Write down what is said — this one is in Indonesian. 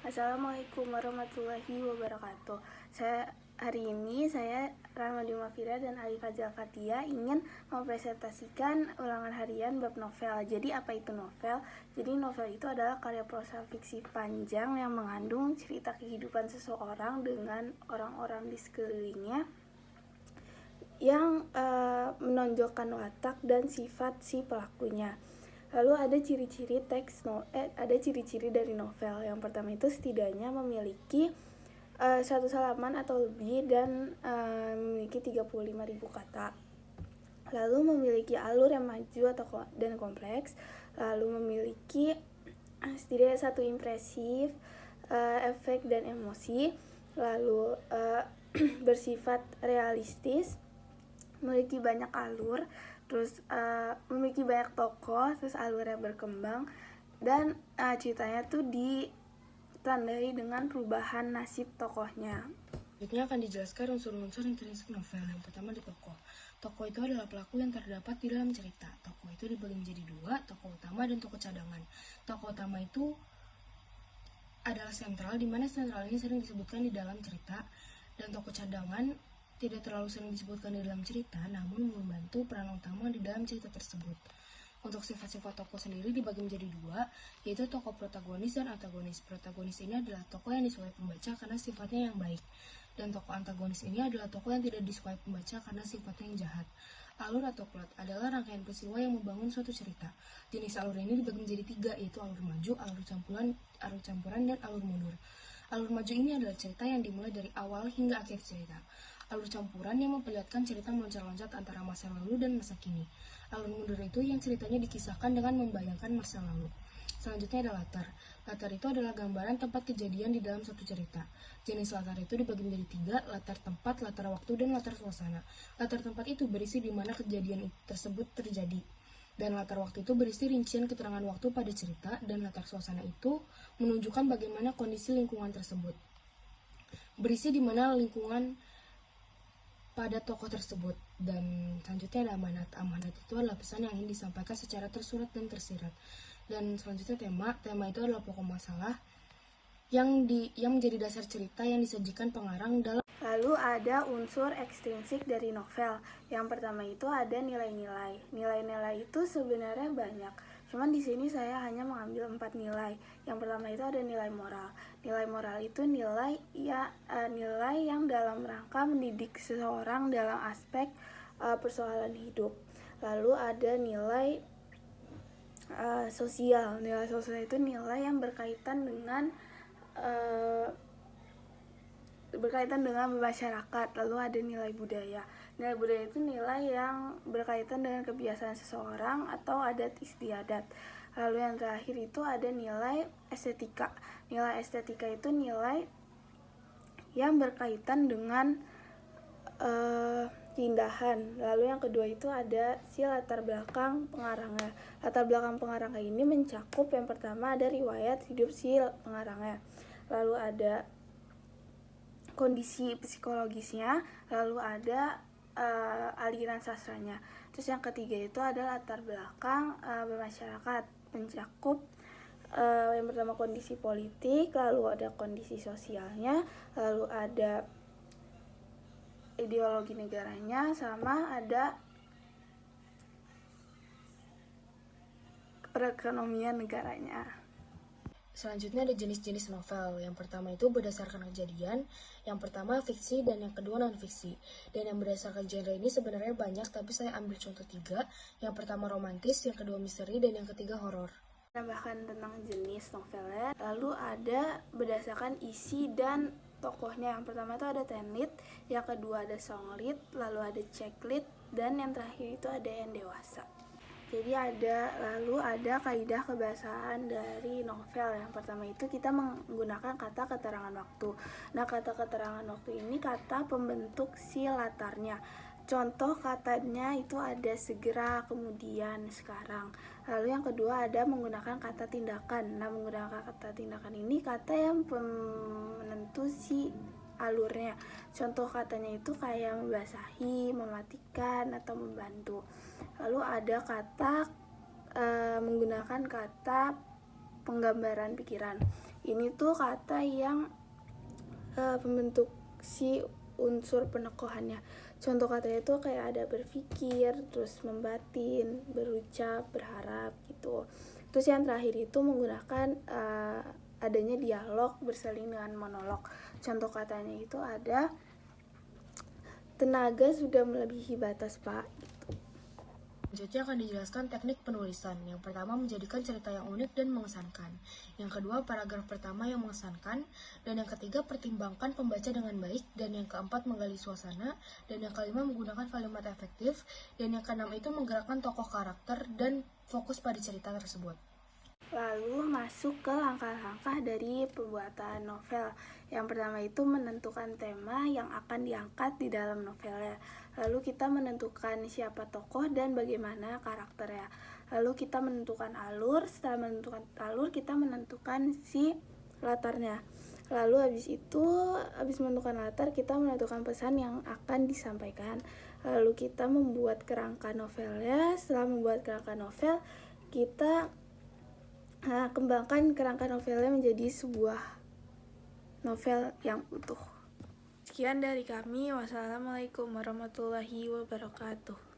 Assalamualaikum warahmatullahi wabarakatuh. Hari ini saya Rahmadi Mafira dan Ali Fazal Fatia ingin mempresentasikan ulangan harian bab novel. Jadi apa itu novel? Jadi novel itu adalah karya prosa fiksi panjang yang mengandung cerita kehidupan seseorang dengan orang-orang di sekelilingnya yang menonjolkan watak dan sifat si pelakunya. Lalu ada ciri-ciri ciri-ciri dari novel. Yang pertama itu setidaknya memiliki 1 halaman atau lebih dan memiliki 35.000 kata. Lalu memiliki alur yang maju dan kompleks. Lalu memiliki setidaknya 1 impresif, efek dan emosi. Lalu bersifat realistis, memiliki banyak alur, terus memiliki banyak tokoh, terus alurnya berkembang, dan ceritanya tuh ditandai dengan perubahan nasib tokohnya. Selanjutnya akan dijelaskan unsur-unsur intrinsik novel. Yang pertama di tokoh. Tokoh itu adalah pelaku yang terdapat di dalam cerita. Tokoh itu dibagi menjadi 2, tokoh utama dan tokoh cadangan. Tokoh utama itu adalah sentral, di mana sentral ini sering disebutkan di dalam cerita, dan tokoh cadangan tidak terlalu sering disebutkan di dalam cerita, namun membantu peran utama di dalam cerita tersebut. Untuk sifat-sifat tokoh sendiri dibagi menjadi 2, yaitu tokoh protagonis dan antagonis. Protagonis ini adalah tokoh yang disukai pembaca karena sifatnya yang baik, dan tokoh antagonis ini adalah tokoh yang tidak disukai pembaca karena sifatnya yang jahat. Alur atau plot adalah rangkaian peristiwa yang membangun suatu cerita. Jenis alur ini dibagi menjadi 3, yaitu alur maju, alur campuran, dan alur mundur. Alur maju ini adalah cerita yang dimulai dari awal hingga akhir cerita. Alur campuran yang memperlihatkan cerita meloncat-loncat antara masa lalu dan masa kini. Alur mundur itu yang ceritanya dikisahkan dengan membayangkan masa lalu. Selanjutnya ada latar. Latar itu adalah gambaran tempat kejadian di dalam suatu cerita. Jenis latar itu dibagi menjadi 3, latar tempat, latar waktu, dan latar suasana. Latar tempat itu berisi di mana kejadian tersebut terjadi, dan latar waktu itu berisi rincian keterangan waktu pada cerita, dan latar suasana itu menunjukkan bagaimana kondisi lingkungan tersebut. Berisi di mana lingkungan pada tokoh tersebut. Dan selanjutnya ada amanat. Amanat itu adalah pesan yang ingin disampaikan secara tersurat dan tersirat. Dan selanjutnya tema itu adalah pokok masalah yang menjadi dasar cerita yang disajikan pengarang dalam. Lalu ada unsur ekstrinsik dari novel. Yang pertama itu ada nilai-nilai. Nilai-nilai itu sebenarnya banyak. Cuman di sini saya hanya mengambil 4 nilai. Yang pertama itu ada nilai moral. Nilai moral itu nilai yang dalam rangka mendidik seseorang dalam aspek persoalan hidup. Lalu ada nilai sosial. Nilai sosial itu nilai yang berkaitan dengan masyarakat. Lalu ada nilai budaya. Nilai budaya itu nilai yang berkaitan dengan kebiasaan seseorang atau adat istiadat. Lalu yang terakhir itu ada nilai estetika. Nilai estetika itu nilai yang berkaitan dengan keindahan. Lalu yang kedua itu ada si latar belakang pengarangnya. Latar belakang pengarangnya ini mencakup yang pertama ada riwayat hidup si pengarangnya. Lalu ada kondisi psikologisnya, lalu ada aliran sastranya. Terus yang ketiga itu ada latar belakang bermasyarakat, mencakup yang pertama kondisi politik, lalu ada kondisi sosialnya, lalu ada ideologi negaranya, sama ada perekonomian negaranya. Selanjutnya ada jenis-jenis novel. Yang pertama itu berdasarkan kejadian, yang pertama fiksi, dan yang kedua non-fiksi. Dan yang berdasarkan genre ini sebenarnya banyak, tapi saya ambil contoh 3. Yang pertama romantis, yang kedua misteri, dan yang ketiga horor. Tambahkan tentang jenis novelnya, lalu ada berdasarkan isi dan tokohnya. Yang pertama itu ada tenlit, yang kedua ada songlit, lalu ada ceklit, dan yang terakhir itu ada yang dewasa. Jadi lalu ada kaidah kebahasaan dari novel. Yang pertama itu kita menggunakan kata keterangan waktu. Nah, kata keterangan waktu ini kata pembentuk si latarnya. Contoh katanya itu ada segera, kemudian, sekarang. Lalu yang kedua ada menggunakan kata tindakan. Nah, menggunakan kata tindakan ini kata yang menentu si alurnya. Contoh katanya itu kayak membasahi, mematikan, atau membantu. Lalu ada kata menggunakan kata penggambaran pikiran. Ini tuh kata yang pembentuk si unsur penekohannya. Contoh katanya itu kayak ada berpikir, terus membatin, berucap, berharap gitu. Terus yang terakhir itu menggunakan adanya dialog berseling dengan monolog. Contoh katanya itu ada tenaga sudah melebihi batas, Pak. Selanjutnya akan dijelaskan teknik penulisan. Yang pertama, menjadikan cerita yang unik dan mengesankan. Yang kedua, paragraf pertama yang mengesankan. Dan yang ketiga, pertimbangkan pembaca dengan baik. Dan yang keempat, menggali suasana. Dan yang kelima, menggunakan kalimat efektif. Dan yang keenam itu menggerakkan tokoh karakter dan fokus pada cerita tersebut. Lalu masuk ke langkah-langkah dari pembuatan novel. Yang pertama itu menentukan tema yang akan diangkat di dalam novelnya. Lalu kita menentukan siapa tokoh dan bagaimana karakternya. Lalu kita menentukan alur. Setelah menentukan alur, kita menentukan si latarnya. Lalu habis menentukan latar, kita menentukan pesan yang akan disampaikan. Lalu kita membuat kerangka novelnya. Setelah membuat kerangka novel, kita kembangkan kerangka novelnya menjadi sebuah novel yang utuh. Sekian dari kami. Wassalamualaikum warahmatullahi wabarakatuh.